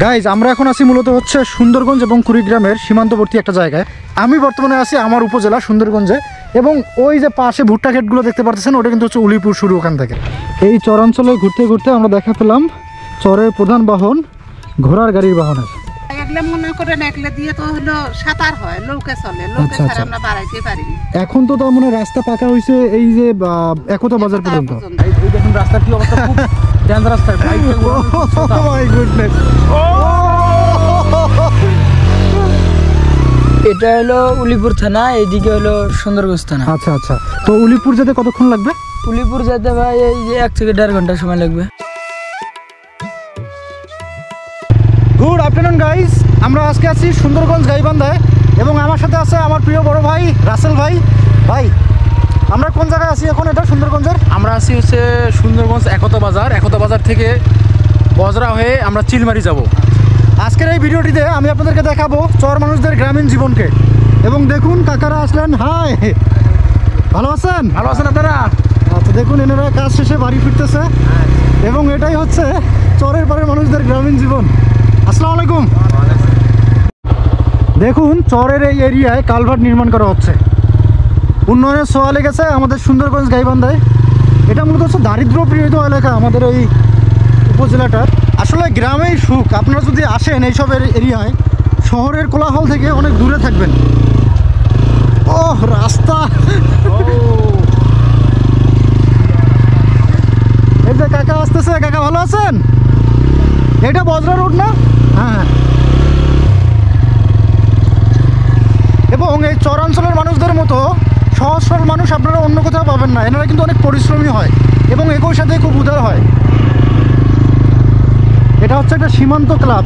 Guys আমরা এখন আছি মূলত হচ্ছে সুন্দরগঞ্জ এবং কুড়িগ্রামের সীমান্তবর্তী একটা জায়গায়। আমি বর্তমানে আছি আমার উপজেলা সুন্দরগঞ্জে, এবং ওই যে পাশে ভুট্টা ক্ষেতগুলো দেখতে পাচ্ছেন ওটা কিন্তু হচ্ছে উলিপুর শুরু ওখান থেকে। এই চরাঞ্চলে ঘুরতে ঘুরতে আমরা দেখা পেলাম চরের প্রধান বাহন ঘোড়ার গাড়ির বাহনের। এখন তো তার মানে রাস্তা পাকা হয়েছে এই যে একতা বাজার পর্যন্ত। দেখুন রাস্তার কি অবস্থা, খুব ডেঞ্জারাস টাইপ। মাই গুডনেস, এটা হলো উলিপুর থানা, এইদিকে হলো সুন্দরগঞ্জ থানা। আচ্ছা আচ্ছা, তো উলিপুর যেতে কতক্ষণ লাগবে? উলিপুর যেতে ভাই এই যে 1 থেকে 1.5 ঘন্টা সময় লাগবে। গুড আফটারনুন গাইস, আমরা আজকে আছি সুন্দরগঞ্জ গাইবান্ধায় এবং আমার সাথে আছে আমার প্রিয় বড় ভাই রাসেল ভাই। ভাই আমরা কোন জায়গায় আছি এখন? এটা সুন্দরগঞ্জের, আমরা আছি হচ্ছে সুন্দরগঞ্জ একতা বাজার। একতা বাজার থেকে বজরা হয়ে আমরা চিলমারি যাব। আজকের এই ভিডিওটিতে আমি আপনাদেরকে দেখাবো চর মানুষদের গ্রামীণ জীবনকে। এবং দেখুন কাকারা আসলেন। হাই, ভালো আছেন? ভালো আছেন আপনারা? আচ্ছা, দেখুন এনারা কাজ শেষে বাড়ি ফিরতেছে এবং এটাই হচ্ছে চরের পাড়ের মানুষদের গ্রামীণ জীবন। আসসালামু আলাইকুম। দেখুন চরের এই এরিয়ায় কালভার্ট নির্মাণ করা হচ্ছে। উন্নয়নের ছোঁয়া লেগেছে আমাদের সুন্দরগঞ্জ গাইবান্ধায়। এটা মূলত হচ্ছে দারিদ্র পীড়িত এলাকা আমাদের এই উপজেলাটার। আসলে গ্রামেই সুখ। আপনারা যদি আসেন এইসব এরিয়ায়, শহরের কোলাহল থেকে অনেক দূরে থাকবেন। ও রাস্তা, এই যে কাকা আসতেছে। কাকা ভালো আছেন? এটা বজরা রোড না? হ্যাঁ। এবং এই চরাঞ্চলের মানুষদের মতো সহজ সরল মানুষ আপনারা অন্য কোথাও পাবেন না। এনারা কিন্তু অনেক পরিশ্রমী হয় এবং একই সাথে খুব উদার হয়। এটা হচ্ছে একটা সীমান্ত ক্লাব।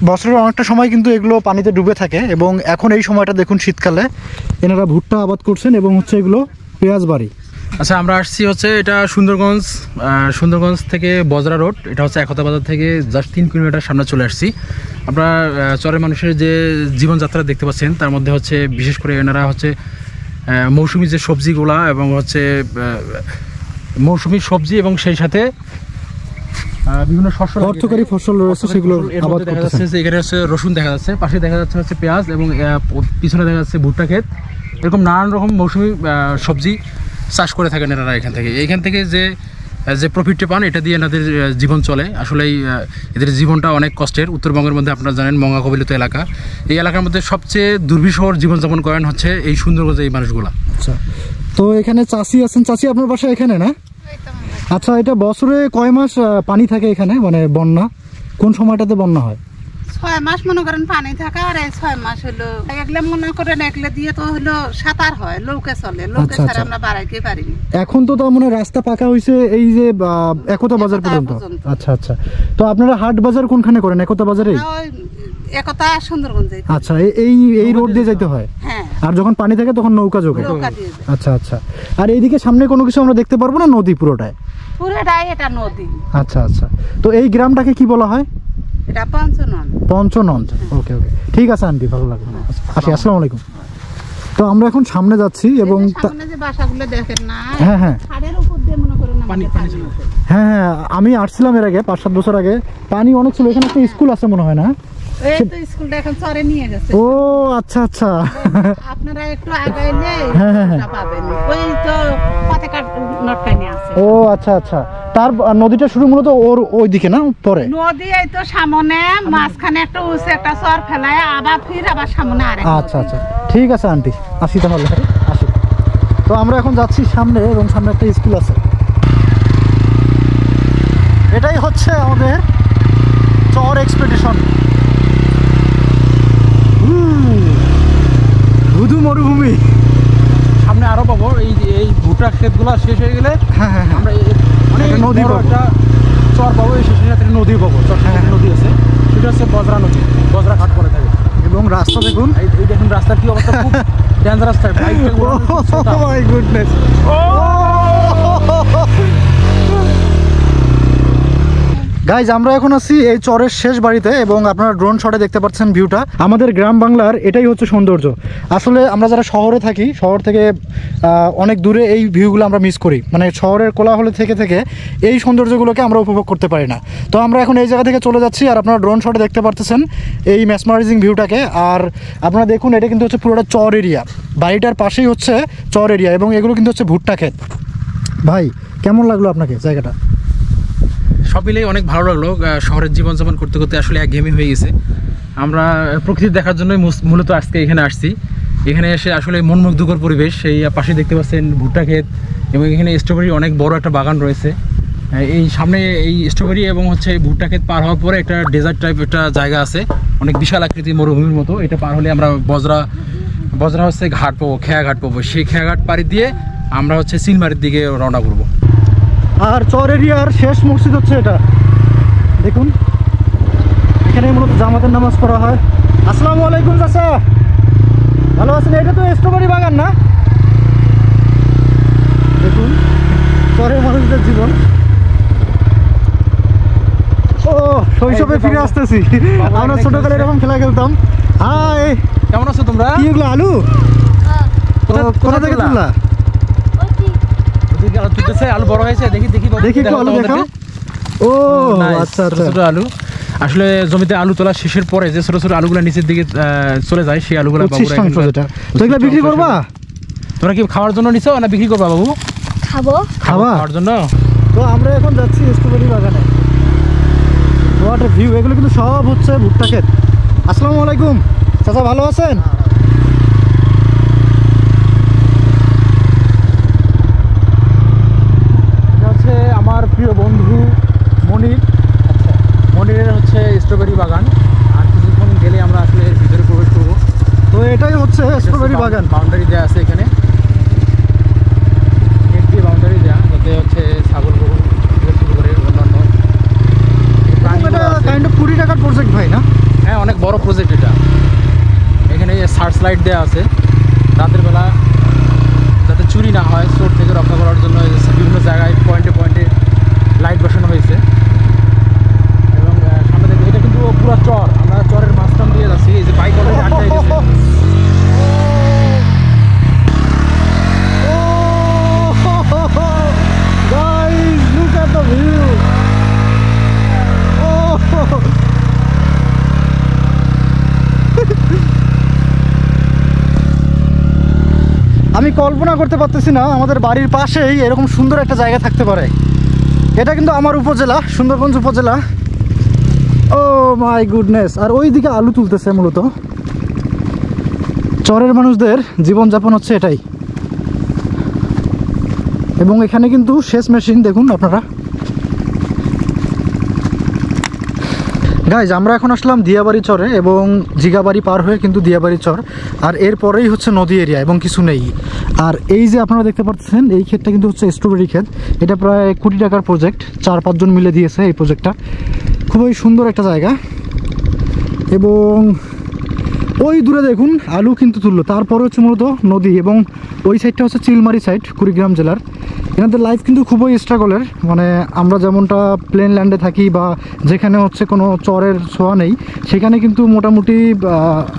বছরের অনেকটা সময় কিন্তু এগুলো পানিতে ডুবে থাকে এবং এখন এই সময়টা দেখুন শীতকালে এনারা ভুট্টা আবাদ করছেন এবং হচ্ছে এগুলো পেঁয়াজ বাড়ি। আচ্ছা, আমরা আসছি হচ্ছে এটা সুন্দরগঞ্জ থেকে বজরা রোড। এটা হচ্ছে একতা বাজার থেকে জাস্ট 3 কিলোমিটার সামনে চলে আসছি। আমরা চরের মানুষের যে জীবনযাত্রা দেখতে পাচ্ছেন তার মধ্যে হচ্ছে বিশেষ করে এনারা হচ্ছে মৌসুমি যে সবজিগুলা এবং হচ্ছে মৌসুমি সবজি এবং সেই সাথে বিভিন্ন শস্য অর্থকরী ফসল রয়েছে সেগুলো আবাদ দেখা যাচ্ছে। এখানে হচ্ছে রসুন দেখা যাচ্ছে, পাশে দেখা যাচ্ছে হচ্ছে পেঁয়াজ এবং পিছনে দেখা যাচ্ছে ভুট্টা ক্ষেত। এরকম নানান রকম মৌসুমি সবজি চাষ করে থাকেন এনারা এইখান থেকে যে প্রফিটটা পান এটা দিয়ে এনাদের জীবন চলে। আসলেই এদের জীবনটা অনেক কষ্টের। উত্তরবঙ্গের মধ্যে আপনারা জানেন মঙ্গা কবিলিত এলাকা। এই এলাকার মধ্যে সবচেয়ে দুর্বিষহ জীবনযাপন করেন হচ্ছে এই সুন্দরগঞ্জে এই মানুষগুলা। আচ্ছা, তো এখানে চাষি আছেন। চাষি আপনার বাসা এখানে না? আচ্ছা, এটা বছরে কয় মাস পানি থাকে এখানে, মানে বন্যা কোন সময়টাতে বন্যা হয়? 6 মাস মনে করেন পানি থাকে, আর এই 6 মাস হলো একলে মনে করেন একলে দিয়ে তো হলো সাঁতার হয়, নৌকা চলে, নৌকা ছাড়া আমরা বাড়াইতে পারিনি। এখন তো তার মানে রাস্তা পাকা হয়েছে এই যে একতা বাজার পর্যন্ত। আচ্ছা আচ্ছা, তো আপনারা হাট বাজার কোনখানে করেন? একতা বাজারে? একতা সুন্দরগঞ্জে। আচ্ছা, এই রোড দিয়ে যেতে হয়। হ্যাঁ, আর যখন পানি থাকে তখন নৌকা যোগে। আচ্ছা আচ্ছা, আর এইদিকে সামনে কোনো কিছু আমরা দেখতে পারবো না? নদী পুরোটাই? পুরোটাই এটা নদী। আচ্ছা আচ্ছা, তো এই গ্রামটাকে কি বলা হয়? এটা পঞ্চনন। পঞ্চনন। ওকে ওকে, ঠিক আছে আন্টি, ভালো লাগলো। আসি, আসসালামু আলাইকুম। তো আমরা এখন সামনে যাচ্ছি এবং সামনে যে বাসাগুলো দেখেন না, হ্যাঁ হ্যাঁ ছাদের উপর দিয়ে মনে করেন পানি হ্যাঁ হ্যাঁ, আমি আসছিলাম এর আগে 5-7 বছর আগে। পানি অনেক ছিল। এখানে একটা স্কুল আছে মনে হয় না? এই তো স্কুলটা এখন চরে নিয়ে গেছে। ও আচ্ছা আচ্ছা, আপনারা একটু আগাইলে পাবেন। ওই তো পতাকা নটকানি আছে। ও আচ্ছা আচ্ছা, তার নদীটা শুরু মূলত ওর ওই দিকে না? পরে নদী এই তো সামনে, মাঝখানে একটা উঁচু একটা চর ফেলায়, আবার আবার সামনে আরে। আচ্ছা আচ্ছা, ঠিক আছে আন্টি, আসি তাহলে। আসি। তো আমরা এখন যাচ্ছি সামনে এবং সামনে একটা স্কুল আছে। এটাই হচ্ছে আমাদের চর এক্সপেডিশন। ধুধু মরুভূমি। সামনে আরো পাবো। এই ভুট্টা ক্ষেতগুলো শেষ হয়ে গেলে হ্যাঁ হ্যাঁ, আমরা অনেক নদী পাবো, একটা চর পাবো। এই শেষের সাথে নদী পাবো। চর নদী আছে, সেটা হচ্ছে বজরা নদী। বজরা ঘাট করে থাকে। এবং রাস্তা দেখুন। এই দেখুন রাস্তার কি অবস্থা, খুব dangerous type. My goodness. Guys আমরা এখন আছি এই চরের শেষ বাড়িতে এবং আপনারা ড্রোন শটে দেখতে পাচ্ছেন ভিউটা। আমাদের গ্রাম বাংলার এটাই হচ্ছে সৌন্দর্য। আসলে আমরা যারা শহরে থাকি, শহর থেকে অনেক দূরে এই ভিউগুলো আমরা মিস করি, মানে শহরের কোলাহল থেকে থেকে এই সৌন্দর্যগুলোকে আমরা উপভোগ করতে পারি না। তো আমরা এখন এই জায়গা থেকে চলে যাচ্ছি আর আপনারা ড্রোন শটে দেখতে পারতেছেন এই ম্যাসমারাইজিং ভিউটাকে। আর আপনারা দেখুন এটা কিন্তু হচ্ছে পুরোটা চর এরিয়া, বাড়িটার পাশেই হচ্ছে চর এরিয়া এবং এগুলো কিন্তু হচ্ছে ভুট্টা ক্ষেত। ভাই কেমন লাগলো আপনাকে জায়গাটা? সব মিলেই অনেক ভালো লাগলো। শহরের জীবনযাপন করতে করতে আসলে একঘেয়েমি হয়ে গেছে। আমরা প্রকৃতি দেখার জন্যই মূলত আজকে এখানে আসছি। এখানে এসে আসলে মনমুগ্ধকর পরিবেশ। এই পাশে দেখতে পাচ্ছেন ভুট্টা ক্ষেত এবং এখানে স্ট্রবেরি অনেক বড় একটা বাগান রয়েছে। এই সামনে এই স্ট্রবেরি এবং হচ্ছে ভুট্টা ক্ষেত পার হওয়ার পরে একটা ডেজার্ট টাইপ একটা জায়গা আছে, অনেক বিশাল আকৃতির মরুভূমির মতো। এটা পার হলে আমরা বজরা হচ্ছে ঘাট পাবো, খেয়াঘাট পাবো। সেই খেয়াঘাট পাড়ি দিয়ে আমরা হচ্ছে সিলমারির দিকে রওনা করবো। আর চর এরিয়ার শেষ মসজিদ হচ্ছে এটা, দেখুন এখানে মূলত জামাতের নামাজ পড়া হয়। আসসালামু আলাইকুম চাচা, ভালো আছেন? এটা তো স্ট্রবেরি বাগান না? দেখুন চরের মানুষদের জীবন। ও শৈশবে ফিরে আসতেছি, আমরা ছোটকালে এরকম খেলা খেলতাম। হাই, কেমন আছো তোমরা? কি এগুলো আলু? কোথা থেকে তুললা? আলু বড় হয়েছে, দেখি একটু আলু দেখাও। ও আচ্ছা আচ্ছা, ছোট আলু। আসলে জমিতে আলু তোলা শেষের পরে যে ছোট ছোট আলুগুলো নিচের দিকে চলে যায়, সেই আলুগুলো তো এগুলো বিক্রি করবা? তোমরা কি খাওয়ার জন্য নিছো না বিক্রি করবা বাবু? খাওয়ার জন্য। তো আমরা এখন যাচ্ছি স্ট্রবেরি বাগানে। What a view! এগুলো কিন্তু সব হচ্ছে ভুট্টা ক্ষেত। আসসালামু আলাইকুম চাচা, ভালো আছেন? আমার প্রিয় বন্ধু মনির। আচ্ছা, মনিরের হচ্ছে স্ট্রবেরি বাগান। আর কিছুক্ষণ গেলে আমরা আসলে এর ভিতরে প্রবেশ করবো। তো এটাই হচ্ছে স্ট্রবেরি বাগান। বাউন্ডারি দেওয়া আছে এখানে, নেট দিয়ে বাউন্ডারি দেওয়া, যাতে হচ্ছে ছাগল গরু থেকে শুরু করে অন্যান্য এটা কাইন্ড অফ 20 টাকার প্রজেক্ট ভাই, না? হ্যাঁ, অনেক বড় প্রজেক্ট এটা। এখানে সার্চ লাইট দেওয়া আছে, রাতের বেলা যাতে চুরি না হয়, চোর থেকে রক্ষা করার জন্য বিভিন্ন জায়গায় পয়েন্টে পয়েন্টে লাইট বসানো হয়েছে। এবং সামনে দেখবে এটা কিন্তু পুরো চর, আমরা চরের মাঝখান দিয়ে যাচ্ছি। এই যে বাইক অলরেডি আটকাই গেছে। Guys, look at the view. আমি কল্পনা করতে পারতেছি না আমাদের বাড়ির পাশেই এরকম সুন্দর একটা জায়গা থাকতে পারে। এটা কিন্তু আমার উপজেলা, সুন্দরগঞ্জ উপজেলা। ও মাই গুডনেস! আর ওই দিকে আলু তুলতেছে মূলত। চরের মানুষদের জীবনযাপন হচ্ছে এটাই। এবং এখানে কিন্তু সেচ মেশিন দেখুন আপনারা। গাইজ আমরা এখন আসলাম দিয়াবাড়ি চরে এবং জিগাবাড়ি পার হয়ে কিন্তু দিয়াবাড়ি চর। আর এরপরেই হচ্ছে নদী এরিয়া এবং কিছু নেই। আর এই যে আপনারা দেখতে পাচ্ছেন এই ক্ষেতটা কিন্তু হচ্ছে স্ট্রবেরি ক্ষেত। এটা প্রায় 1 কোটি টাকার প্রজেক্ট, 4-5 জন মিলে দিয়েছে এই প্রজেক্টটা। খুবই সুন্দর একটা জায়গা। এবং ওই দূরে দেখুন আলু কিন্তু তুললো। তারপরে হচ্ছে মূলত নদী এবং ওই সাইডটা হচ্ছে চিলমারি সাইড, কুড়িগ্রাম জেলার। এখানতে লাইফ কিন্তু খুবই স্ট্রাগলের, মানে আমরা যেমনটা প্লেন ল্যান্ডে থাকি বা যেখানে হচ্ছে কোনো চরের ছোঁয়া নেই, সেখানে কিন্তু মোটামুটি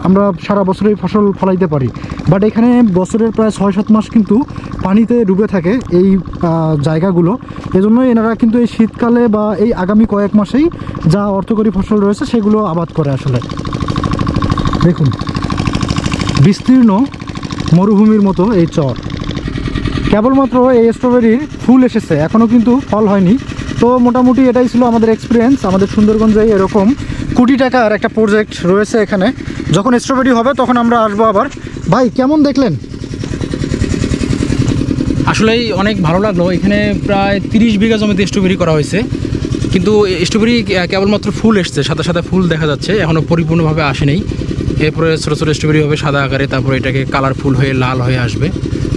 আমরা সারা বছরই ফসল ফলাইতে পারি। বাট এখানে বছরের প্রায় 6-7 মাস কিন্তু পানিতে ডুবে থাকে এই জায়গাগুলো। এজন্যই এনারা কিন্তু এই শীতকালে বা এই আগামী কয়েক মাসেই যা অর্থকরী ফসল রয়েছে সেগুলো আবাদ করে। আসলে দেখুন বিস্তীর্ণ মরুভূমির মতো এই চর। কেবলমাত্র এই স্ট্রবেরির ফুল এসেছে, এখনও কিন্তু ফল হয়নি। তো মোটামুটি এটাই ছিল আমাদের এক্সপিরিয়েন্স। আমাদের সুন্দরগঞ্জে এরকম কোটি টাকার একটা প্রজেক্ট রয়েছে এখানে। যখন স্ট্রবেরি হবে তখন আমরা আসবো আবার। ভাই কেমন দেখলেন? আসলেই অনেক ভালো লাগলো। এখানে প্রায় 30 বিঘা জমিতে স্ট্রবেরি করা হয়েছে, কিন্তু স্ট্রবেরি কেবলমাত্র ফুল এসছে, সাদা সাদা ফুল দেখা যাচ্ছে, এখনও পরিপূর্ণভাবে আসেনি। এরপরে ছোটো ছোটো স্ট্রবেরি হবে সাদা আকারে, তারপরে এটাকে কালারফুল হয়ে লাল হয়ে আসবে।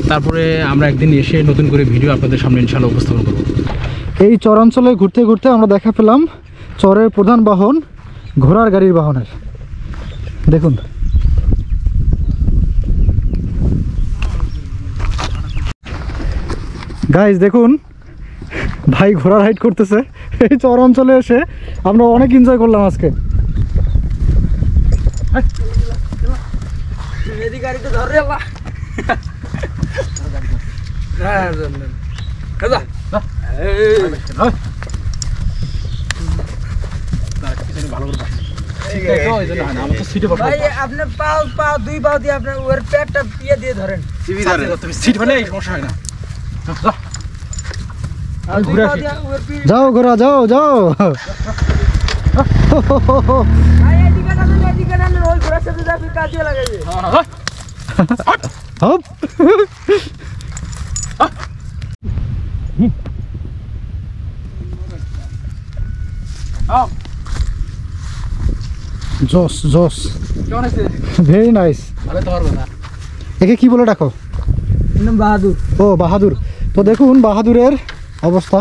তারপরে আমরা একদিন এসে নতুন করে ভিডিও আপনাদের সামনে ইনশাআল্লাহ উপস্থাপন করব। এই চরাঞ্চলে ঘুরতে ঘুরতে আমরা দেখা পেলাম চরের প্রধান বাহন ঘোড়ার গাড়ির বাহনের। দেখুন গাইজ, দেখুন ভাই ঘোড়া রাইড করতেছে এই চর অঞ্চলে এসে আমরা অনেক এনজয় করলাম আজকে। গাড়িতে ধর রে বা ভাই আপনি পাও দুই পাও দিয়ে আপনার ওর পেটটা ইয়ে দিয়ে ধরেন, তুমি সিট মানে সমস্যা হয় না। আর দুই পাও দিয়ে ওর পিঠ। যাও ঘোড়া যাও যাও। ভাই এদিকে না ওই ঘোড়ার সাথে যাবি কাজে লাগাবে। হপ জোস জোস, কেমন আছে? Very nice. ভালো তো পারবো না। একে কি বলে ডাকো? নাম বাহাদুর। ও বাহাদুর। তো দেখুন বাহাদুরের অবস্থা।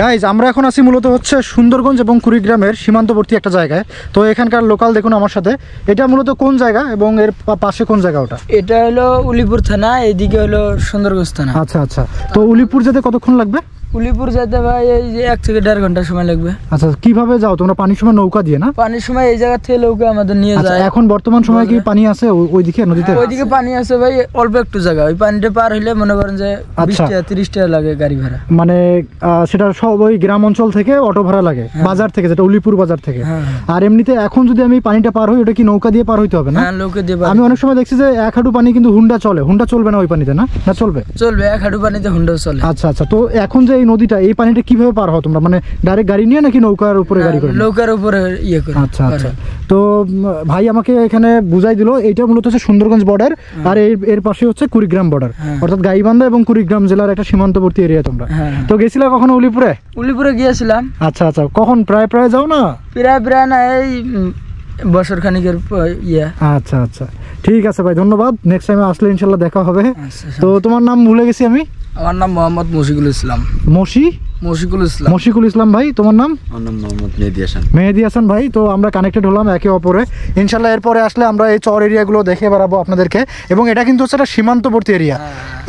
গাইজ আমরা এখন আছি মূলত হচ্ছে সুন্দরগঞ্জ এবং কুড়িগ্রামের সীমান্তবর্তী একটা জায়গায়। তো এখানকার লোকাল দেখুন আমার সাথে। এটা মূলত কোন জায়গা এবং এর পাশে কোন জায়গা ওটা? এটা হলো উলিপুর থানা, এইদিকে হলো সুন্দরগঞ্জ থানা। আচ্ছা আচ্ছা। তো উলিপুর যেতে কতক্ষণ লাগবে? উলিপুর যেতে ভাই এই যে 1 থেকে 1.5 ঘন্টা সময় লাগবে। আচ্ছা কিভাবে যাও তোমরা? পানির সময় নৌকা দিয়ে না? পানির সময় এই জায়গা থেকে লোকে আমাদের নিয়ে আচ্ছা যায়। এখন বর্তমান সময় কি পানি আছে ওইদিকে নদীতে? ওইদিকে পানি আছে ভাই, অল্প একটু জায়গা। ওই পানিটা পার হইলে মনে করেন যে 20 আচ্ছা। টাকা 30 টাকা লাগে গাড়ি ভাড়া। মানে সেটা সব ওই গ্রাম অঞ্চল থেকে অটো ভাড়া লাগে, বাজার থেকে, যেটা উলিপুর বাজার থেকে। হ্যাঁ। আর এমনিতে এখন যদি আমি পানিটা পার হই ওটা কি নৌকা দিয়ে পার হইতে হবে না? হ্যাঁ লোকে দিয়ে আমি অনেক সময় দেখছি যে 1 হাঁটু পানি কিন্তু হুন্ডা চলে। হুন্ডা চলবে না ওই পানিতে? না না চলবে। চলবে, 1 হাঁটু পানিতে হুন্ডাও চলে। আচ্ছা আচ্ছা। তো এখন যে এই নদীটা, এই পানিটা কিভাবে পার হও তোমরা? মানে ডাইরেক্ট গাড়ি নিয়ে নাকি নৌকার উপরে গাড়ি করে? নৌকার উপরে ইয়ে করে। আচ্ছা আচ্ছা। তো ভাই আমাকে এখানে বুঝাই দিল এইটা মূলত হচ্ছে সুন্দরগঞ্জ বর্ডার, আর এর পাশে হচ্ছে কুড়িগ্রাম বর্ডার, অর্থাৎ গাইবান্ধা এবং কুড়িগ্রাম জেলার একটা সীমান্তবর্তী এরিয়া তোমরা। হ্যাঁ। তো গেছিলা কখনো উলিপুরে? উলিপুরে গিয়েছিলাম। আচ্ছা আচ্ছা। কখন? প্রায় যাও না? প্রায় না এই বছর খানিকের ইয়ে। আচ্ছা আচ্ছা ঠিক আছে ভাই, ধন্যবাদ। নেক্সট টাইমে আসলে ইনশাল্লাহ দেখা হবে। আচ্ছা। তো তোমার নাম ভুলে গেছি আমি। আমার নাম মোহাম্মদ মশিকুল ইসলাম। মশিকুল ইসলাম। মশিকুল ইসলাম ভাই। তোমার নাম? আমার নাম মোহাম্মদ মেহেদী হাসান। মেহেদী হাসান ভাই। তো আমরা কানেক্টেড হলাম একে অপরে। ইনশাল্লাহ এরপরে আসলে আমরা এই চর এরিয়াগুলো দেখে বেড়াবো আপনাদেরকে। এবং এটা কিন্তু হচ্ছে একটা সীমান্তবর্তী এরিয়া,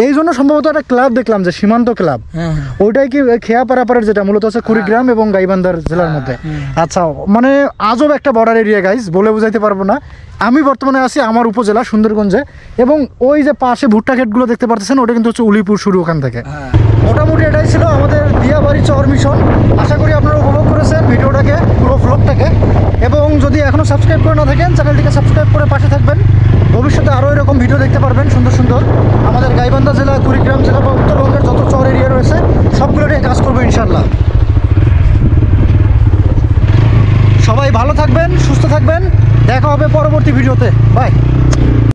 এই জন্য সম্ভবত একটা ক্লাব দেখলাম যে সীমান্ত ক্লাব। হ্যাঁ। ওইটাই কি খেয়া পারাপারের, যেটা মূলত হচ্ছে কুড়িগ্রাম এবং গাইবান্ধার জেলার মধ্যে। আচ্ছা মানে আজব একটা বর্ডার এরিয়া গাইজ, বলে বুঝাইতে পারবো না। আমি বর্তমানে আছি আমার উপজেলা সুন্দরগঞ্জে, এবং ওই যে পাশে ভুট্টা ক্ষেতগুলো দেখতে পাচ্ছেন ওটা কিন্তু হচ্ছে উলিপুর শুরু ওখান থেকে। মোটামুটি এটাই ছিল আমাদের দিয়াবাড়ি চর মিশন। আশা করি আপনারা উপভোগ করেছেন ভিডিওটাকে, পুরো ভ্লগটাকে। এবং যদি এখনও সাবস্ক্রাইব করে না থাকেন চ্যানেলটিকে সাবস্ক্রাইব করে পাশে থাকবেন। ভবিষ্যতে আরও এরকম ভিডিও দেখতে পারবেন সুন্দর সুন্দর। আমাদের গাইবান্ধা জেলা, কুড়িগ্রাম জেলা বা উত্তরবঙ্গের যত চর এরিয়া রয়েছে সবগুলো নিয়ে কাজ করবো ইনশাল্লাহ। সবাই ভালো থাকবেন, সুস্থ থাকবেন। দেখা হবে পরবর্তী ভিডিওতে। বাই।